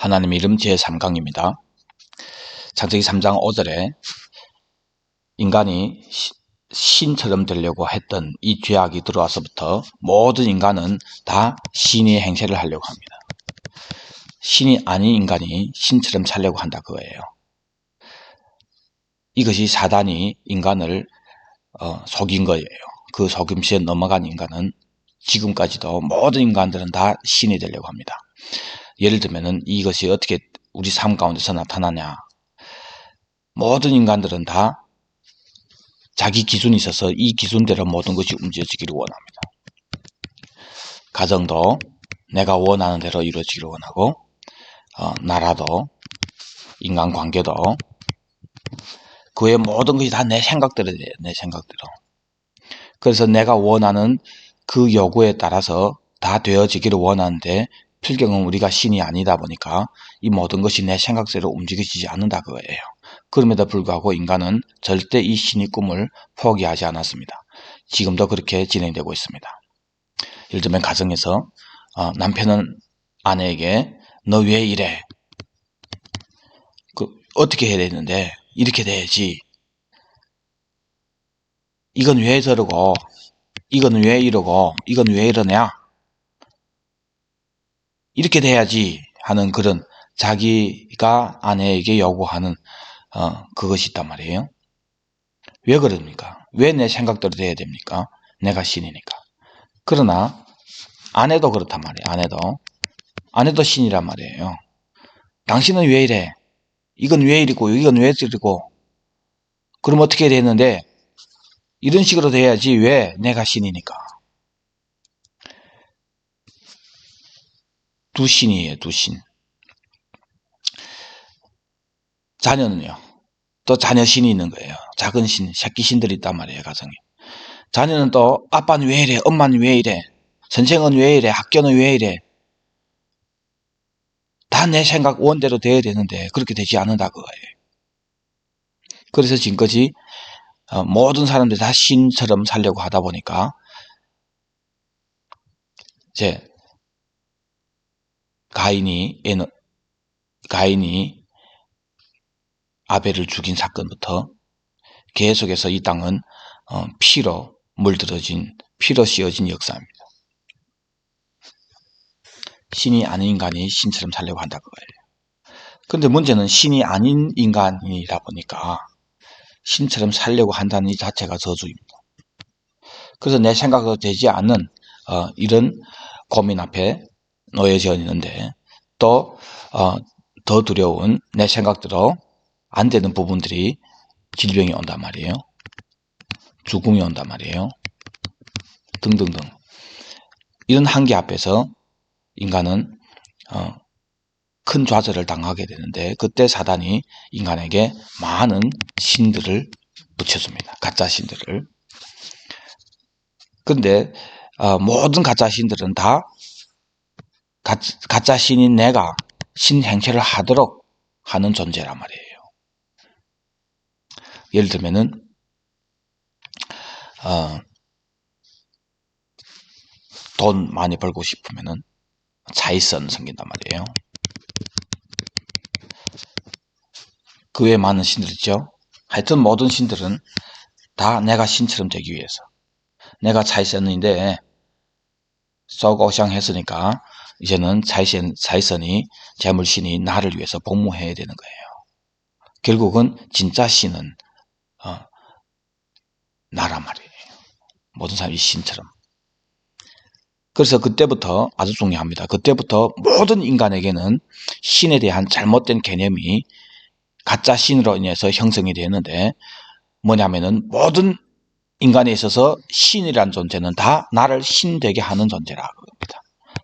하나님의 이름 제3강입니다. 창세기 3장 5절에 인간이 신처럼 되려고 했던 이 죄악이 들어와서부터 모든 인간은 다 신의 행세를 하려고 합니다. 신이 아닌 인간이 신처럼 살려고 한다 그거예요. 이것이 사단이 인간을 속인 거예요. 그 속임수에 넘어간 인간은 지금까지도 모든 인간들은 다 신이 되려고 합니다. 예를 들면은 이것이 어떻게 우리 삶 가운데서 나타나냐. 모든 인간들은 다 자기 기준이 있어서 이 기준대로 모든 것이 움직여지기를 원합니다. 가정도 내가 원하는 대로 이루어지기를 원하고 나라도 인간관계도 그 외 모든 것이 다 내 생각대로 돼요. 내 생각대로. 그래서 내가 원하는 그 요구에 따라서 다 되어지기를 원하는데 필경은 우리가 신이 아니다 보니까 이 모든 것이 내 생각대로 움직여지지 않는다 그거예요. 그럼에도 불구하고 인간은 절대 이 신의 꿈을 포기하지 않았습니다. 지금도 그렇게 진행되고 있습니다. 예를 들면 가정에서 남편은 아내에게 너 왜 이래? 어떻게 해야 되는데 이렇게 돼야지. 이건 왜 저러고 이건 왜 이러고 이건 왜 이러냐? 이렇게 돼야지 하는 그런 자기가 아내에게 요구하는 그것이 있단 말이에요. 왜 그럽니까? 왜 내 생각대로 돼야 됩니까? 내가 신이니까. 그러나 아내도 그렇단 말이에요. 아내도 신이란 말이에요. 당신은 왜 이래? 이건 왜 이리고 이건 왜 이리고 그럼 어떻게 되는데 이런 식으로 돼야지. 왜? 내가 신이니까. 두 신이에요. 두 신. 자녀는요. 또 자녀 신이 있는 거예요. 작은 신, 새끼 신들이 있단 말이에요. 가정에. 자녀는 또 아빠는 왜 이래? 엄마는 왜 이래? 선생은 왜 이래? 학교는 왜 이래? 다 내 생각 원대로 돼야 되는데 그렇게 되지 않는다 그거예요. 그래서 지금까지 모든 사람들이 다 신처럼 살려고 하다 보니까 이제 가인이 아벨을 죽인 사건부터 계속해서 이 땅은 피로 물들어진 피로 씌어진 역사입니다. 신이 아닌 인간이 신처럼 살려고 한다 그거예요. 그런데 문제는 신이 아닌 인간이다 보니까 신처럼 살려고 한다는 이 자체가 저주입니다. 그래서 내 생각으로 되지 않는 이런 고민 앞에 놓여져 있는데 또 더 두려운 내 생각대로 안 되는 부분들이 질병이 온단 말이에요. 죽음이 온단 말이에요. 등등등. 이런 한계 앞에서 인간은 큰 좌절을 당하게 되는데 그때 사단이 인간에게 많은 신들을 붙여줍니다. 가짜 신들을. 그런데 모든 가짜 신들은 다 가짜 신인 내가 신 행세를 하도록 하는 존재란 말이에요. 예를 들면은 돈 많이 벌고 싶으면은 차이선 생긴단 말이에요. 그 외에 많은 신들 있죠. 하여튼 모든 신들은 다 내가 신처럼 되기 위해서 내가 차이선인데 썩오샹 했으니까 이제는 차이선이 재물신이 나를 위해서 복무해야 되는 거예요. 결국은 진짜 신은 나란 말이에요. 모든 사람이 신처럼. 그래서 그때부터 아주 중요합니다. 그때부터 모든 인간에게는 신에 대한 잘못된 개념이 가짜 신으로 인해서 형성이 되는데 뭐냐면은 모든 인간에 있어서 신이란 존재는 다 나를 신되게 하는 존재라고 합니다.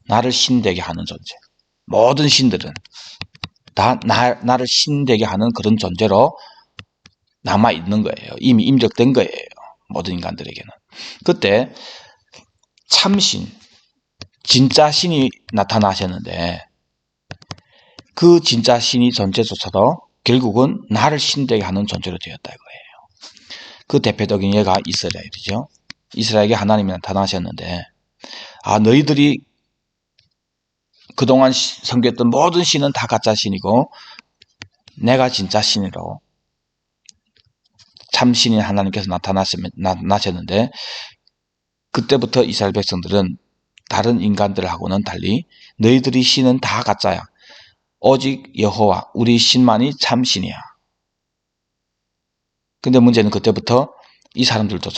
나를 신되게 하는 존재. 모든 신들은 다 나를 신되게 하는 그런 존재로 남아있는 거예요. 이미 임적된 거예요. 모든 인간들에게는. 그때 참신, 진짜 신이 나타나셨는데 그 진짜 신이 존재조차도 결국은 나를 신되게 하는 존재로 되었다 이거예요. 그 대표적인 예가 이스라엘이죠. 이스라엘에게 하나님이 나타나셨는데 너희들이 그동안 섬겼던 모든 신은 다 가짜 신이고 내가 진짜 신이라고 참 신인 하나님께서 나타나셨는데 그때부터 이스라엘 백성들은 다른 인간들하고는 달리 너희들이 신은 다 가짜야. 오직 여호와 우리 신만이 참 신이야. 근데 문제는 그때부터 이 사람들도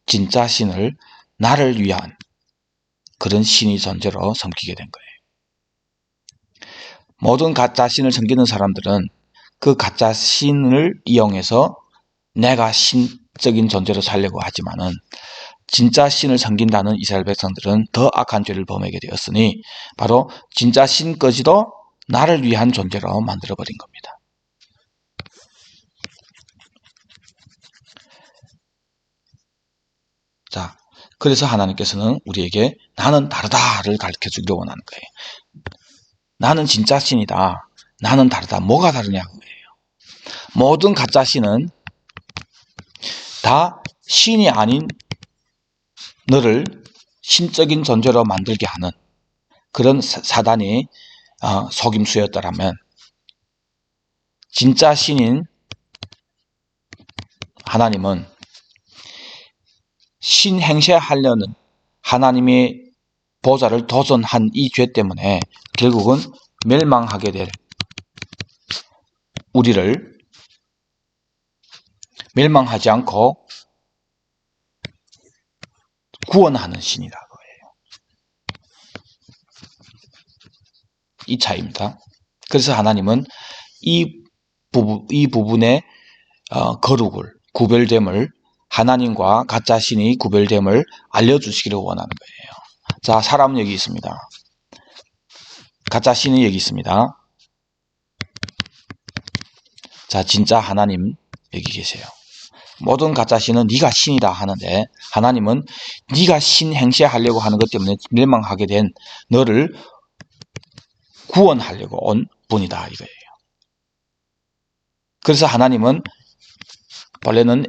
진짜 신을 나를 위한 그런 신이 존재로 섬기게 된 거예요. 모든 가짜 신을 섬기는 사람들은 그 가짜 신을 이용해서 내가 신적인 존재로 살려고 하지만은 진짜 신을 섬긴다는 이스라엘 백성들은 더 악한 죄를 범하게 되었으니 바로 진짜 신까지도 나를 위한 존재로 만들어버린 겁니다. 자, 그래서 하나님께서는 우리에게 나는 다르다를 가르쳐주기로 원하는 거예요. 나는 진짜 신이다. 나는 다르다. 뭐가 다르냐 그거예요. 모든 가짜 신은 다 신이 아닌 너를 신적인 존재로 만들게 하는 그런 사단이 속임수였더라면 진짜 신인 하나님은 신행세하려는 하나님의 보좌를 도전한 이 죄 때문에 결국은 멸망하게 될 우리를 멸망하지 않고 구원하는 신이다 거예요. 이 차이입니다. 그래서 하나님은 이 부분의 거룩을, 구별됨을 하나님과 가짜 신이 구별됨을 알려주시기를 원하는 거예요. 자, 사람은 여기 있습니다. 가짜 신이 여기 있습니다. 자, 진짜 하나님 여기 계세요. 모든 가짜 신은 네가 신이다 하는데 하나님은 네가 신 행세하려고 하는 것 때문에 멸망하게 된 너를 구원하려고 온 분이다 이거예요. 그래서 하나님은 원래는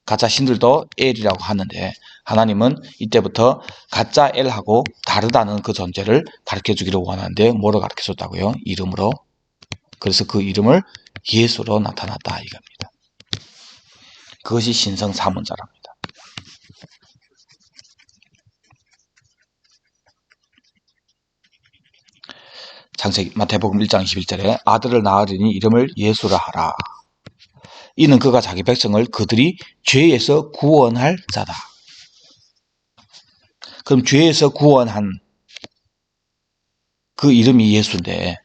가짜 신들도 엘이라고 하는데 하나님은 이때부터 가짜 엘하고 다르다는 그 존재를 가르쳐주기를 원하는데 뭐로 가르쳐줬다고요? 이름으로. 그래서 그 이름을 예수로 나타났다 이겁니다. 그것이 신성 사문자랍니다. 창세기 마태복음 1장 21절에 아들을 낳으리니 이름을 예수라 하라. 이는 그가 자기 백성을 그들이 죄에서 구원할 자다. 그럼 죄에서 구원한 그 이름이 예수인데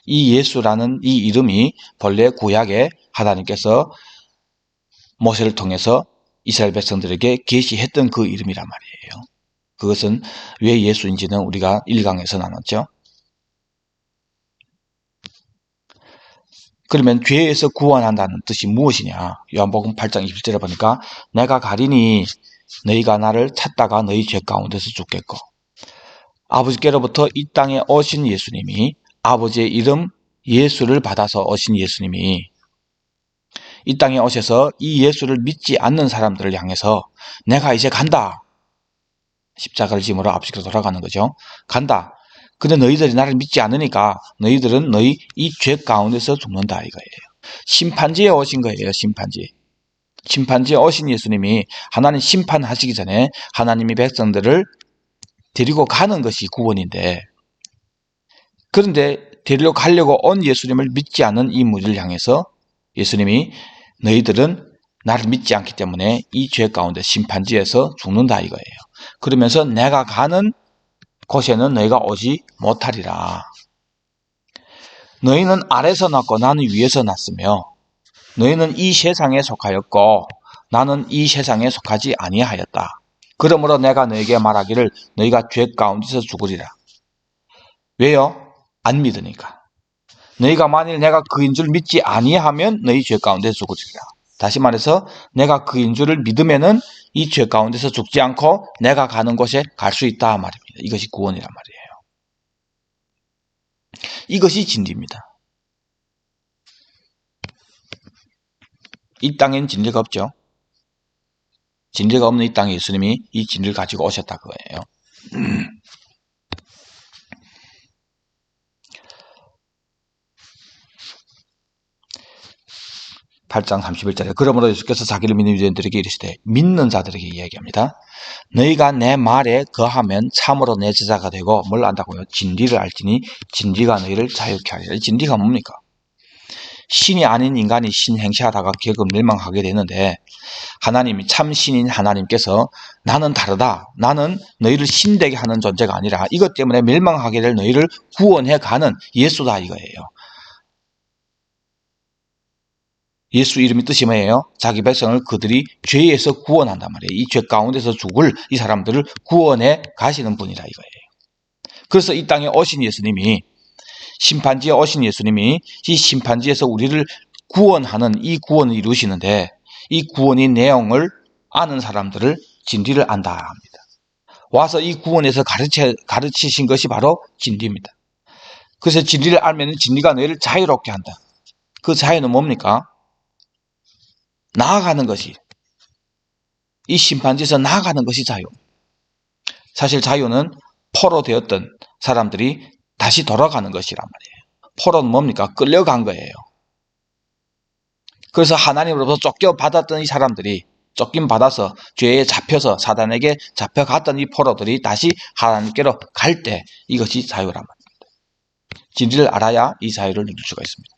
이 예수라는 이 이름이 본래 구약에 하나님께서 모세를 통해서 이스라엘 백성들에게 계시했던 그 이름이란 말이에요. 그것은 왜 예수인지는 우리가 1강에서 나눴죠. 그러면 죄에서 구원한다는 뜻이 무엇이냐? 요한복음 8장 21절에 보니까 내가 가리니 너희가 나를 찾다가 너희 죄 가운데서 죽겠고 아버지께로부터 이 땅에 오신 예수님이 아버지의 이름 예수를 받아서 오신 예수님이 이 땅에 오셔서 이 예수를 믿지 않는 사람들을 향해서 내가 이제 간다. 십자가를 짐으로 아버지께로 돌아가는 거죠. 간다. 근데 너희들이 나를 믿지 않으니까 너희들은 너희 이 죄 가운데서 죽는다 이거예요. 심판지에 오신 거예요. 심판지에 오신 예수님이 하나님 심판하시기 전에 하나님이 백성들을 데리고 가는 것이 구원인데 그런데 데리러 가려고 온 예수님을 믿지 않는 이 무리를 향해서 예수님이 너희들은 나를 믿지 않기 때문에 이 죄 가운데 심판지에서 죽는다 이거예요. 그러면서 내가 가는 곳에는 너희가 오지 못하리라. 너희는 아래서 났고 나는 위에서 났으며 너희는 이 세상에 속하였고 나는 이 세상에 속하지 아니하였다. 그러므로 내가 너희에게 말하기를 너희가 죄 가운데서 죽으리라. 왜요? 안 믿으니까. 너희가 만일 내가 그인 줄 믿지 아니하면 너희 죄 가운데서 죽으리라. 다시 말해서 내가 그인 줄을 믿으면은 이 죄 가운데서 죽지 않고 내가 가는 곳에 갈 수 있다 말입니다. 이것이 구원이란 말이에요. 이것이 진리입니다. 이 땅엔 진리가 없죠. 진리가 없는 이 땅에 예수님이 이 진리를 가지고 오셨다 그거예요. 8장 31절에 그러므로 예수께서 자기를 믿는 유대인들에게 이르시되 믿는 자들에게 이야기합니다. 너희가 내 말에 거하면 참으로 내 제자가 되고 뭘 안다고요? 진리를 알지니 진리가 너희를 자유케 하리라. 이 진리가 뭡니까? 신이 아닌 인간이 신 행시하다가 결국 멸망하게 되는데 하나님이 참 신인 하나님께서 나는 다르다. 나는 너희를 신되게 하는 존재가 아니라 이것 때문에 멸망하게 될 너희를 구원해 가는 예수다 이거예요. 예수 이름이 뜻이 뭐예요? 자기 백성을 그들이 죄에서 구원한단 말이에요. 이 죄 가운데서 죽을 이 사람들을 구원해 가시는 분이라 이거예요. 그래서 이 땅에 오신 예수님이 심판지에 오신 예수님이 이 심판지에서 우리를 구원하는 이 구원을 이루시는데 이 구원의 내용을 아는 사람들을 진리를 안다 합니다. 와서 이 구원에서 가르치신 것이 바로 진리입니다. 그래서 진리를 알면 진리가 너희를 자유롭게 한다. 그 자유는 뭡니까? 나아가는 것이, 이 심판지에서 나아가는 것이 자유. 사실 자유는 포로 되었던 사람들이 다시 돌아가는 것이란 말이에요. 포로는 뭡니까? 끌려간 거예요. 그래서 하나님으로부터 쫓겨받았던 이 사람들이 쫓김 받아서 죄에 잡혀서 사단에게 잡혀갔던 이 포로들이 다시 하나님께로 갈 때 이것이 자유란 말입니다. 진리를 알아야 이 자유를 누릴 수가 있습니다.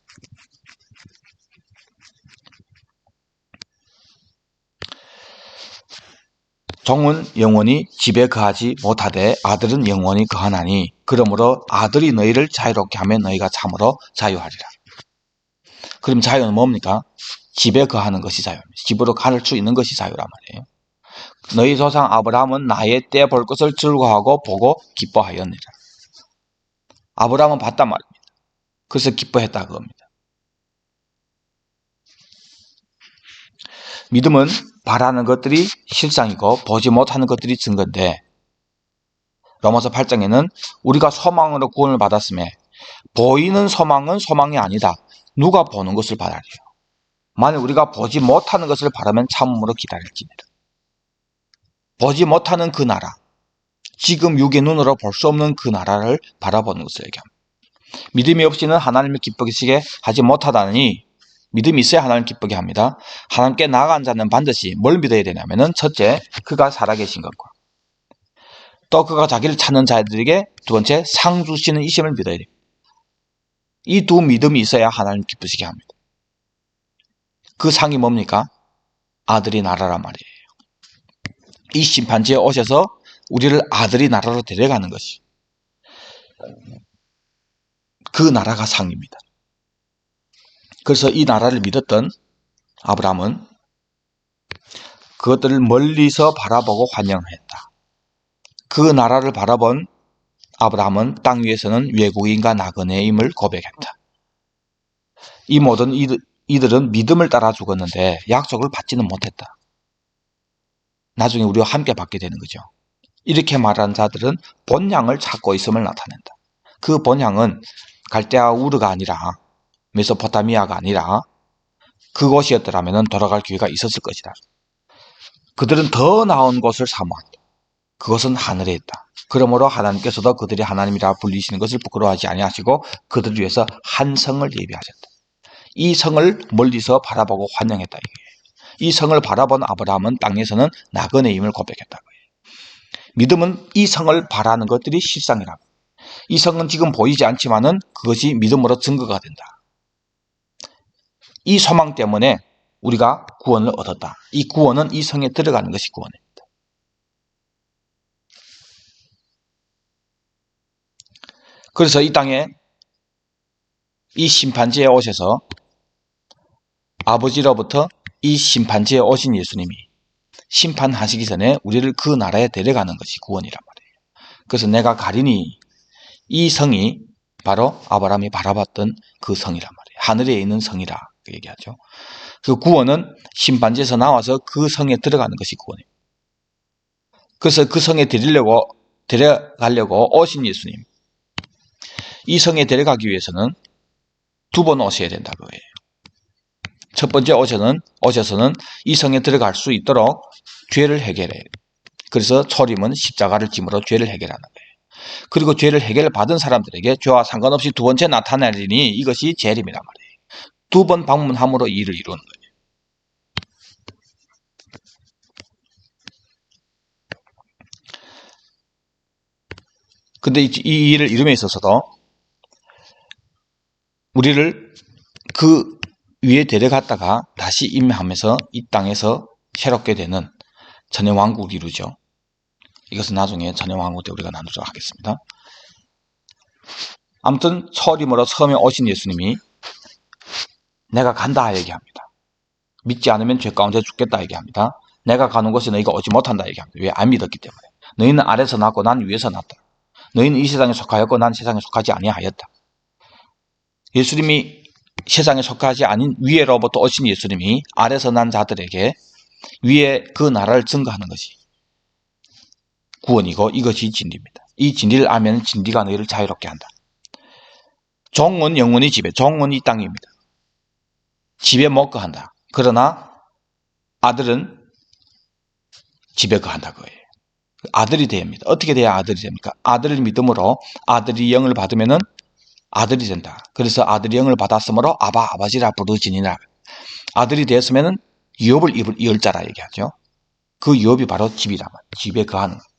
종은 영원히 집에 거하지 못하되 아들은 영원히 거하나니 그러므로 아들이 너희를 자유롭게 하면 너희가 참으로 자유하리라. 그럼 자유는 뭡니까? 집에 거하는 것이 자유입니다. 집으로 갈 수 있는 것이 자유란 말이에요. 너희 조상 아브라함은 나의 때 볼 것을 즐거워하고 보고 기뻐하였느니라. 아브라함은 봤단 말입니다. 그래서 기뻐했다 그겁니다. 믿음은 바라는 것들이 실상이고 보지 못하는 것들이 증거인데 로마서 8장에는 우리가 소망으로 구원을 받았음에 보이는 소망은 소망이 아니다. 누가 보는 것을 바라리요. 만일 우리가 보지 못하는 것을 바라면 참음으로 기다릴지니라. 보지 못하는 그 나라, 지금 육의 눈으로 볼 수 없는 그 나라를 바라보는 것을 얘기합니다. 믿음이 없이는 하나님을 기쁘시게 하지 못하다니 믿음이 있어야 하나님 기쁘게 합니다. 하나님께 나아간 자는 반드시 뭘 믿어야 되냐면은 첫째, 그가 살아계신 것과 또 그가 자기를 찾는 자들에게 두 번째, 상 주시는 이심을 믿어야 됩니다. 이 두 믿음이 있어야 하나님 기쁘시게 합니다. 그 상이 뭡니까? 아들이 나라란 말이에요. 이 심판지에 오셔서 우리를 아들이 나라로 데려가는 것이 그 나라가 상입니다. 그래서 이 나라를 믿었던 아브라함은 그것들을 멀리서 바라보고 환영했다. 그 나라를 바라본 아브라함은 땅 위에서는 외국인과 나그네임을 고백했다. 이 모든 이들은 믿음을 따라 죽었는데 약속을 받지는 못했다. 나중에 우리와 함께 받게 되는 거죠. 이렇게 말한 자들은 본향을 찾고 있음을 나타낸다. 그 본향은 갈대아 우르가 아니라 메소포타미아가 아니라 그곳이었더라면 돌아갈 기회가 있었을 것이다. 그들은 더 나은 곳을 사모한다. 그것은 하늘에 있다. 그러므로 하나님께서도 그들이 하나님이라 불리시는 것을 부끄러워하지 아니하시고 그들을 위해서 한 성을 예비하셨다. 이 성을 멀리서 바라보고 환영했다. 이 성을 바라본 아브라함은 땅에서는 나그네임을 고백했다고 해요. 믿음은 이 성을 바라는 것들이 실상이라고. 이 성은 지금 보이지 않지만은 그것이 믿음으로 증거가 된다. 이 소망 때문에 우리가 구원을 얻었다. 이 구원은 이 성에 들어가는 것이 구원입니다. 그래서 이 땅에 이 심판지에 오셔서 아버지로부터 이 심판지에 오신 예수님이 심판하시기 전에 우리를 그 나라에 데려가는 것이 구원이란 말이에요. 그래서 내가 가리니 이 성이 바로 아브라함이 바라봤던 그 성이란 말이에요. 하늘에 있는 성이라 얘기하죠. 그 구원은 심판지에서 나와서 그 성에 들어가는 것이 구원이에요. 그래서 그 성에 데려가려고 오신 예수님. 이 성에 데려가기 위해서는 두 번 오셔야 된다고 해요. 첫 번째 오셔서는 이 성에 들어갈 수 있도록 죄를 해결해요. 그래서 초림은 십자가를 짐으로 죄를 해결하는 거예요. 그리고 죄를 해결받은 사람들에게 죄와 상관없이 두 번째 나타나리니 이것이 재림이란 말이에요. 두 번 방문함으로 이 일을 이루는 거예요. 근데 이 일을 이룸에 있어서도 우리를 그 위에 데려갔다가 다시 임하면서 이 땅에서 새롭게 되는 전해왕국을 이루죠. 이것은 나중에 전해왕국 때 우리가 나누도록 하겠습니다. 아무튼 초림으로 처음에 오신 예수님이 내가 간다 얘기합니다. 믿지 않으면 죄 가운데 죽겠다 얘기합니다. 내가 가는 곳에 너희가 오지 못한다 얘기합니다. 왜? 안 믿었기 때문에. 너희는 아래서 났고 난 위에서 났다. 너희는 이 세상에 속하였고 난 세상에 속하지 아니하였다. 예수님이 세상에 속하지 아닌 위에로부터 오신 예수님이 아래서 난 자들에게 위에 그 나라를 증거하는 것이 구원이고 이것이 진리입니다. 이 진리를 알면 진리가 너희를 자유롭게 한다. 종은 영원히 집에, 종은 이 땅입니다. 집에 못 거한다. 그러나 아들은 집에 거한다 그거예요. 아들이 됩니다. 어떻게 돼야 아들이 됩니까? 아들을 믿음으로 아들이 영을 받으면은 아들이 된다. 그래서 아들이 영을 받았으므로 아바 아버지라 부르지니라. 아들이 되었으면은 유업을 이을 자라 얘기하죠. 그 유업이 바로 집이란 말이에요. 집에 거하는 거예요.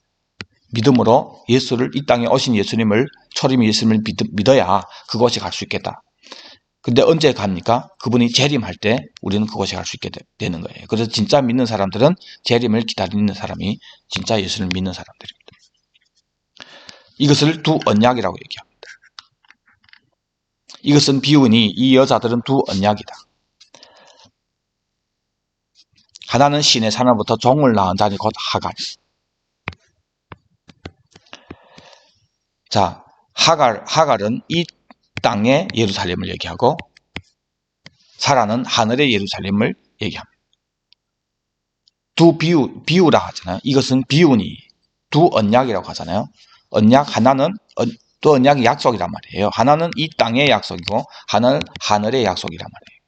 믿음으로 예수를 이 땅에 오신 예수님을 초림 예수님을 믿어야 그곳에 갈 수 있겠다. 근데 언제 갑니까? 그분이 재림할 때 우리는 그곳에 갈 수 있게 되는 거예요. 그래서 진짜 믿는 사람들은 재림을 기다리는 사람이 진짜 예수를 믿는 사람들입니다. 이것을 두 언약이라고 얘기합니다. 이것은 비유니 이 여자들은 두 언약이다. 하나는 신의 사나부터 종을 낳은 자니 곧 하갈. 자, 하갈은 이 땅의 예루살렘을 얘기하고 사라는 하늘의 예루살렘을 얘기합니다. 두 비유라 하잖아요. 이것은 비유니 두 언약이라고 하잖아요. 언약 하나는 또 언약이 약속이란 말이에요. 하나는 이 땅의 약속이고 하나는 하늘의 약속이란 말이에요.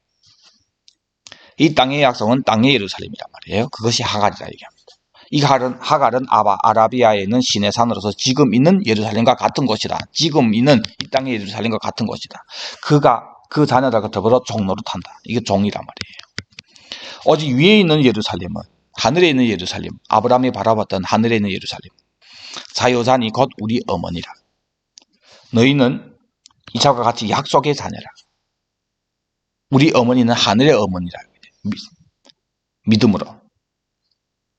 이 땅의 약속은 땅의 예루살렘이란 말이에요. 그것이 하갈이라 얘기합니다. 이 하갈은 아라비아에 있는 시내 산으로서 지금 있는 예루살렘과 같은 곳이다. 지금 있는 이 땅의 예루살렘과 같은 곳이다. 그 자녀들과 더불어 종노릇한다. 이게 종이란 말이에요. 오직 위에 있는 예루살렘은 하늘에 있는 예루살렘, 아브라함이 바라봤던 하늘에 있는 예루살렘, 자효자니 곧 우리 어머니라. 너희는 이삭과 같이 약속의 자녀라. 우리 어머니는 하늘의 어머니라.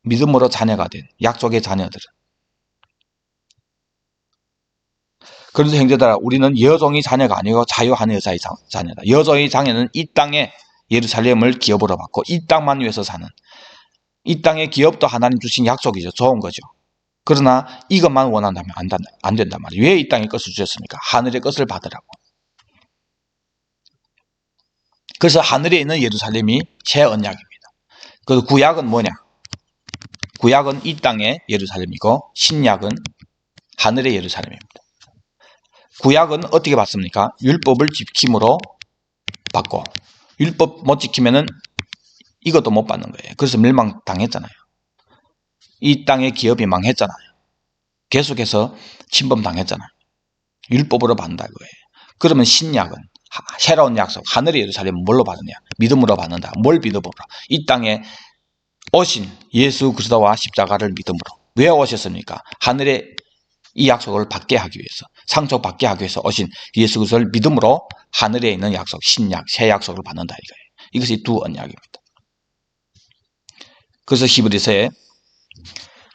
믿음으로 자녀가 된 약속의 자녀들은. 그래서 형제들아, 우리는 여종의 자녀가 아니고 자유한 여자의 자녀다. 여종의 자녀는 이 땅에 예루살렘을 기업으로 받고 이 땅만 위해서 사는, 이 땅의 기업도 하나님 주신 약속이죠. 좋은 거죠. 그러나 이것만 원한다면 안 된단 말이에요. 왜 이 땅의 것을 주셨습니까? 하늘의 것을 받으라고. 그래서 하늘에 있는 예루살렘이 새 언약입니다. 그래서 구약은 뭐냐? 구약은 이 땅의 예루살렘이고 신약은 하늘의 예루살렘입니다. 구약은 어떻게 받습니까? 율법을 지킴으로 받고 율법 못 지키면은 이것도 못 받는 거예요. 그래서 멸망당했잖아요. 이 땅의 기업이 망했잖아요. 계속해서 침범당했잖아요. 율법으로 받는다 이거예요. 그러면 신약은 새로운 약속, 하늘의 예루살렘은 뭘로 받느냐? 믿음으로 받는다. 뭘 믿음으로? 이 땅에 오신 예수 그리스도와 십자가를 믿음으로. 왜 오셨습니까? 하늘의 이 약속을 받게 하기 위해서, 상속받게 하기 위해서 오신 예수 그리스도를 믿음으로 하늘에 있는 약속, 신약, 새 약속을 받는다 이거예요. 이것이 두 언약입니다. 그래서 히브리서에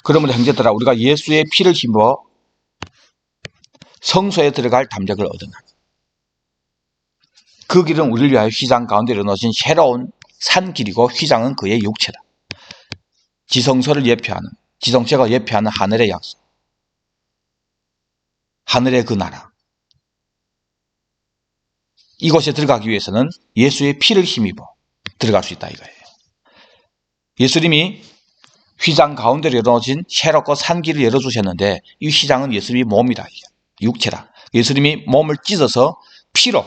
그러므로 형제들아 우리가 예수의 피를 힘입어 성소에 들어갈 담력을 얻으나 그 길은 우리를 위하여 휘장 가운데 이뤄놓으신 새로운 산 길이고 휘장은 그의 육체다. 지성소를 예표하는, 지성체가 예표하는 하늘의 약속, 하늘의 그 나라. 이곳에 들어가기 위해서는 예수의 피를 힘입어 들어갈 수 있다 이거예요. 예수님이 휘장 가운데로 열어놓으신 새롭고 산 길을 열어주셨는데 이 휘장은 예수님의 몸이다. 육체다. 예수님이 몸을 찢어서 피로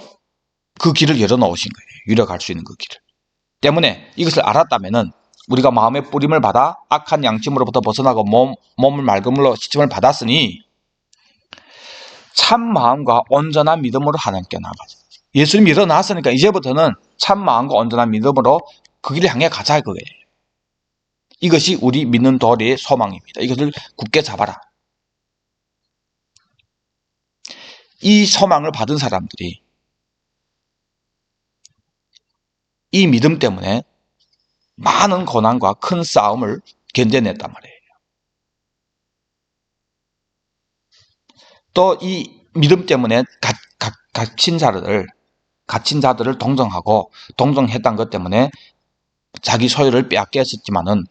그 길을 열어놓으신 거예요. 유력할 수 있는 그 길을. 때문에 이것을 알았다면은 우리가 마음의 뿌림을 받아 악한 양심으로부터 벗어나고 몸을 맑은 물로 씻음을 받았으니 참 마음과 온전한 믿음으로 하나님께 나아가자. 예수님이 일어났으니까 이제부터는 참 마음과 온전한 믿음으로 그 길을 향해 가자 그거예요. 이것이 우리 믿는 도리의 소망입니다. 이것을 굳게 잡아라. 이 소망을 받은 사람들이 이 믿음 때문에 많은 고난과 큰 싸움을 견뎌냈단 말이에요. 또 이 믿음 때문에 갇힌 자들을 동정했던 것 때문에 자기 소유를 빼앗겼었지만은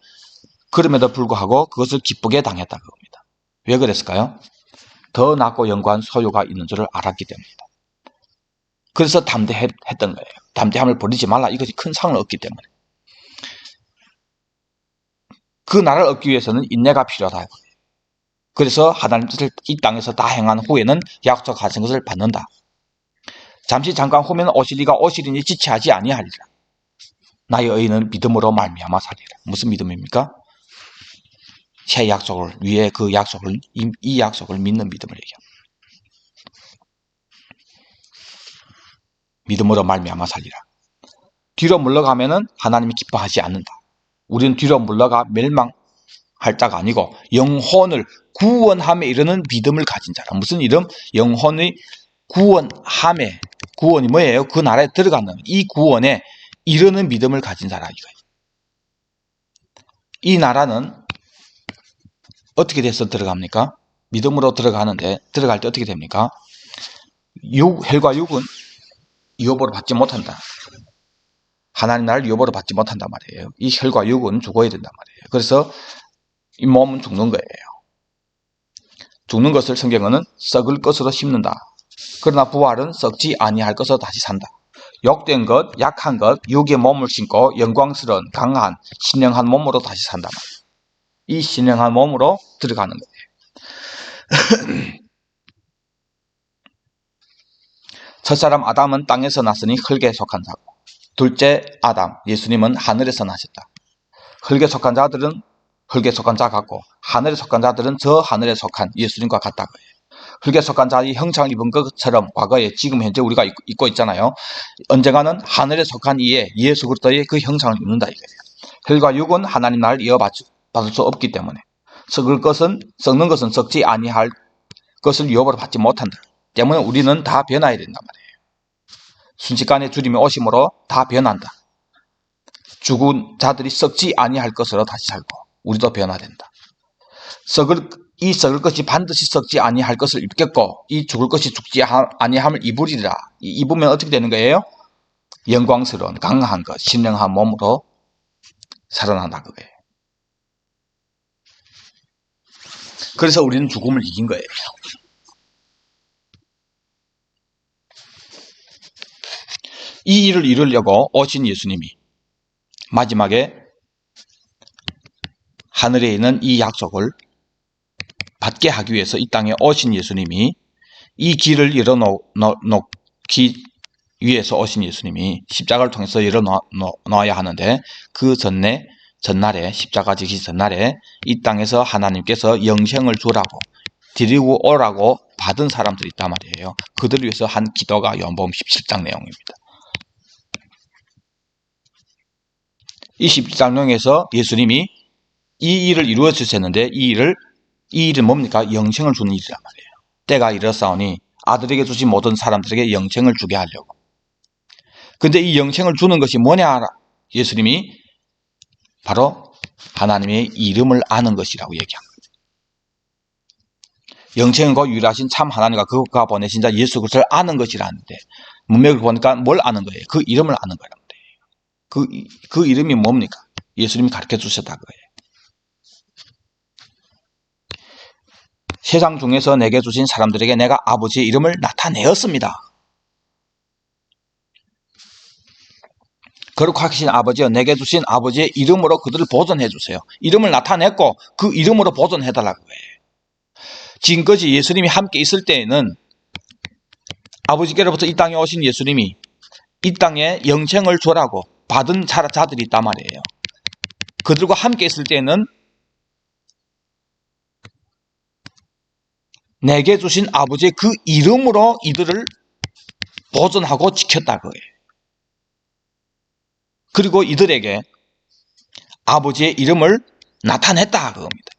그럼에도 불구하고 그것을 기쁘게 당했다 그겁니다. 왜 그랬을까요? 더 낫고 영광한 소유가 있는 줄을 알았기 때문이다. 그래서 담대했던 거예요. 담대함을 버리지 말라. 이것이 큰 상을 얻기 때문에. 그 나라를 얻기 위해서는 인내가 필요하다. 그래서 하나님 뜻을 이 땅에서 다 행한 후에는 약속하신 것을 받는다. 잠깐 후면 오시리가 오시리니 지체하지 아니하리라. 나의 의인은 믿음으로 말미암아 살리라. 무슨 믿음입니까? 새 약속을 위에 그 약속을 이 약속을 믿는 믿음을 얘기합니다. 믿음으로 말미암아 살리라. 뒤로 물러가면은 하나님이 기뻐하지 않는다. 우리는 뒤로 물러가 멸망할 자가 아니고 영혼을 구원함에 이르는 믿음을 가진 자라. 무슨 이름? 영혼의 구원함에. 구원이 뭐예요? 그 나라에 들어가는 이 구원에 이르는 믿음을 가진 자라 이거예요. 이 나라는 어떻게 돼서 들어갑니까? 믿음으로 들어가는데 들어갈 때 어떻게 됩니까? 혈과 육은 유업으로 받지 못한다. 하나님 나라를 유업으로 받지 못한단 말이에요. 이 혈과 육은 죽어야 된단 말이에요. 그래서 이 몸은 죽는 거예요. 죽는 것을 성경은 썩을 것으로 심는다. 그러나 부활은 썩지 아니할 것으로 다시 산다. 욕된 것, 약한 것, 육의 몸을 신고 영광스러운 강한 신령한 몸으로 다시 산단 말이에요. 이 신령한 몸으로 들어가는 거예요. 첫사람 아담은 땅에서 났으니 흙에 속한 자고, 둘째 아담 예수님은 하늘에서 나셨다. 흙에 속한 자들은 흙에 속한 자 같고 하늘에 속한 자들은 저 하늘에 속한 예수님과 같다. 흙에 속한 자의 형상을 입은 것처럼 과거에 지금 현재 우리가 입고 있잖아요. 언젠가는 하늘에 속한 이에 예수 그리스도의 그 형상을 입는다 이거예요. 혈과 육은 하나님 나라를 이어받을 수 없기 때문에 썩는 것은 썩지 아니할 것을 유업으로 받지 못한다. 때문에 우리는 다 변화해야 된단 말이에요. 순식간에 주님의 오심으로 다 변한다. 죽은 자들이 썩지 아니할 것으로 다시 살고 우리도 변화된다. 이 썩을 것이 반드시 썩지 아니할 것을 입겠고 이 죽을 것이 죽지 아니함을 입으리라. 입으면 어떻게 되는 거예요? 영광스러운 강한 것, 신령한 몸으로 살아난다 그거예요. 그래서 우리는 죽음을 이긴 거예요. 이 일을 이루려고 오신 예수님이 마지막에 하늘에 있는 이 약속을 받게 하기 위해서 이 땅에 오신 예수님이 이 길을 열어놓기 위해서 오신 예수님이 십자가를 통해서 열어놓아야 하는데 그 전날에 십자가 지기 전날에 이 땅에서 하나님께서 영생을 주라고 드리고 오라고 받은 사람들이 있단 말이에요. 그들을 위해서 한 기도가 요한복음 17장 내용입니다. 이 17장 내용에서 예수님이 이 일을 이루어 주셨는데 이 일은 뭡니까? 영생을 주는 일이란 말이에요. 때가 이르렀사오니 아들에게 주신 모든 사람들에게 영생을 주게 하려고. 근데 이 영생을 주는 것이 뭐냐? 예수님이 바로 하나님의 이름을 아는 것이라고 얘기합니다. 영생과 유일하신 참 하나님과 그가 보내신 자 예수 그리스도를 아는 것이라는데 문맥을 보니까 뭘 아는 거예요? 그 이름을 아는 거란 말이에요. 그 이름이 뭡니까? 예수님이 가르쳐 주셨다 그거예요. 세상 중에서 내게 주신 사람들에게 내가 아버지의 이름을 나타내었습니다. 거룩하신 아버지여 내게 주신 아버지의 이름으로 그들을 보존해 주세요. 이름을 나타냈고 그 이름으로 보존해달라고 해요. 지금까지 예수님이 함께 있을 때에는 아버지께로부터 이 땅에 오신 예수님이 이 땅에 영생을 주라고 받은 자들이 있단 말이에요. 그들과 함께 있을 때에는 내게 주신 아버지의 그 이름으로 이들을 보존하고 지켰다 그거예요. 그리고 이들에게 아버지의 이름을 나타냈다 그겁니다.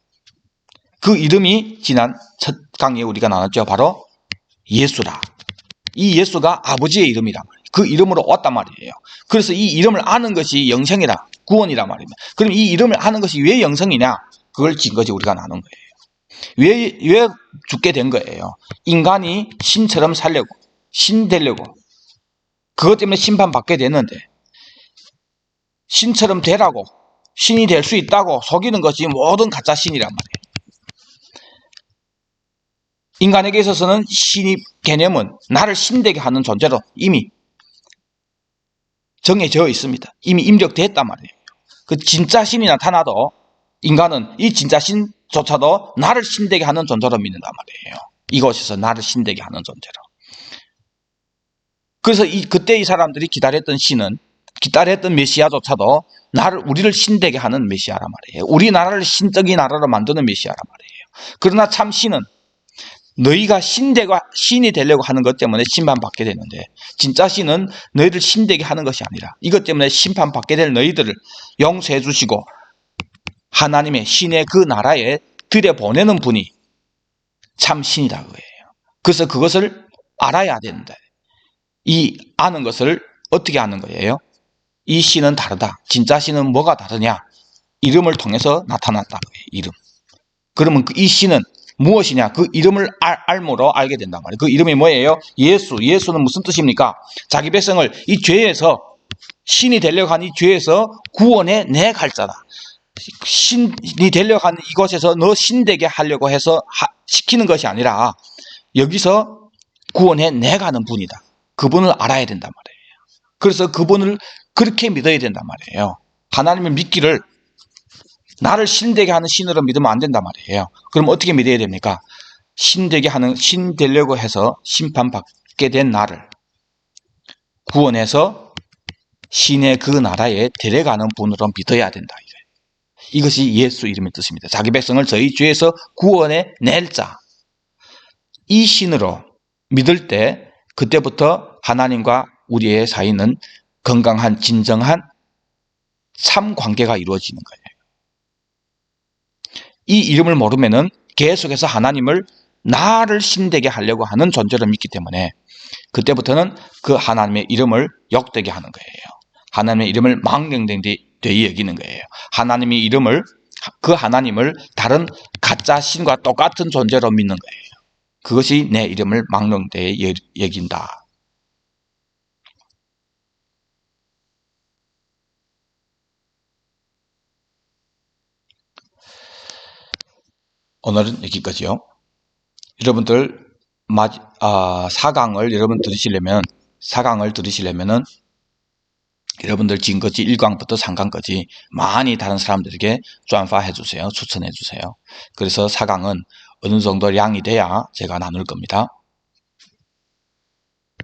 그 이름이 지난 첫 강의에 우리가 나눴죠. 바로 예수라. 이 예수가 아버지의 이름이란 말이에요. 그 이름으로 왔단 말이에요. 그래서 이 이름을 아는 것이 영생이라, 구원이란 말입니다. 그럼 이 이름을 아는 것이 왜 영생이냐? 그걸 지금까지 우리가 나눈 거예요. 왜 죽게 된 거예요? 인간이 신처럼 살려고, 신 되려고, 그것 때문에 심판받게 됐는데, 신처럼 되라고, 신이 될 수 있다고 속이는 것이 모든 가짜 신이란 말이에요. 인간에게 있어서는 신의 개념은 나를 신되게 하는 존재로 이미 정해져 있습니다. 이미 입력됐단 말이에요. 그 진짜 신이 나타나도 인간은 이 진짜 신조차도 나를 신되게 하는 존재로 믿는단 말이에요. 이곳에서 나를 신되게 하는 존재로. 그래서 그때 이 사람들이 기다렸던 메시아조차도 우리를 신되게 하는 메시아란 말이에요. 우리나라를 신적인 나라로 만드는 메시아란 말이에요. 그러나 참 신은 너희가 신이 되려고 하는 것 때문에 심판받게 되는데, 진짜 신은 너희를 신되게 하는 것이 아니라 이것 때문에 심판받게 될 너희들을 용서해 주시고 하나님의 신의 그 나라에 들여보내는 분이 참 신이다 그거예요. 그래서 그것을 알아야 되는데, 이 아는 것을 어떻게 아는 거예요? 이 신은 다르다. 진짜 신은 뭐가 다르냐? 이름을 통해서 나타났다. 이름. 그러면 이 신은 무엇이냐? 그 이름을 알므로 알게 된단 말이에요. 그 이름이 뭐예요? 예수. 예수는 무슨 뜻입니까? 자기 백성을 이 죄에서, 신이 되려고 한 이 죄에서 구원해 내갈 자다. 신이 되려고 한 이곳에서 너 신되게 하려고 해서 시키는 것이 아니라 여기서 구원해 내가는 분이다. 그분을 알아야 된단 말이에요. 그래서 그분을 그렇게 믿어야 된단 말이에요. 하나님을 믿기를 나를 신되게 하는 신으로 믿으면 안 된단 말이에요. 그럼 어떻게 믿어야 됩니까? 신 되려고 해서 심판받게 된 나를 구원해서 신의 그 나라에 데려가는 분으로 믿어야 된다. 이것이 예수 이름의 뜻입니다. 자기 백성을 저희 죄에서 구원해 낼 자. 이 신으로 믿을 때 그때부터 하나님과 우리의 사이는 건강한 진정한 참 관계가 이루어지는 거예요. 이 이름을 모르면은 계속해서 하나님을 나를 신되게 하려고 하는 존재로 믿기 때문에 그때부터는 그 하나님의 이름을 욕되게 하는 거예요. 하나님의 이름을 망령되이 여기는 거예요. 그 하나님을 다른 가짜 신과 똑같은 존재로 믿는 거예요. 그것이 내 이름을 망령되이 여긴다. 오늘은 여기까지요. 여러분들 4강을 들으시려면 여러분들 지금까지 1강부터 3강까지 많이 다른 사람들에게转发해 주세요. 추천해 주세요. 그래서 4강은 어느 정도 양이 돼야 제가 나눌 겁니다.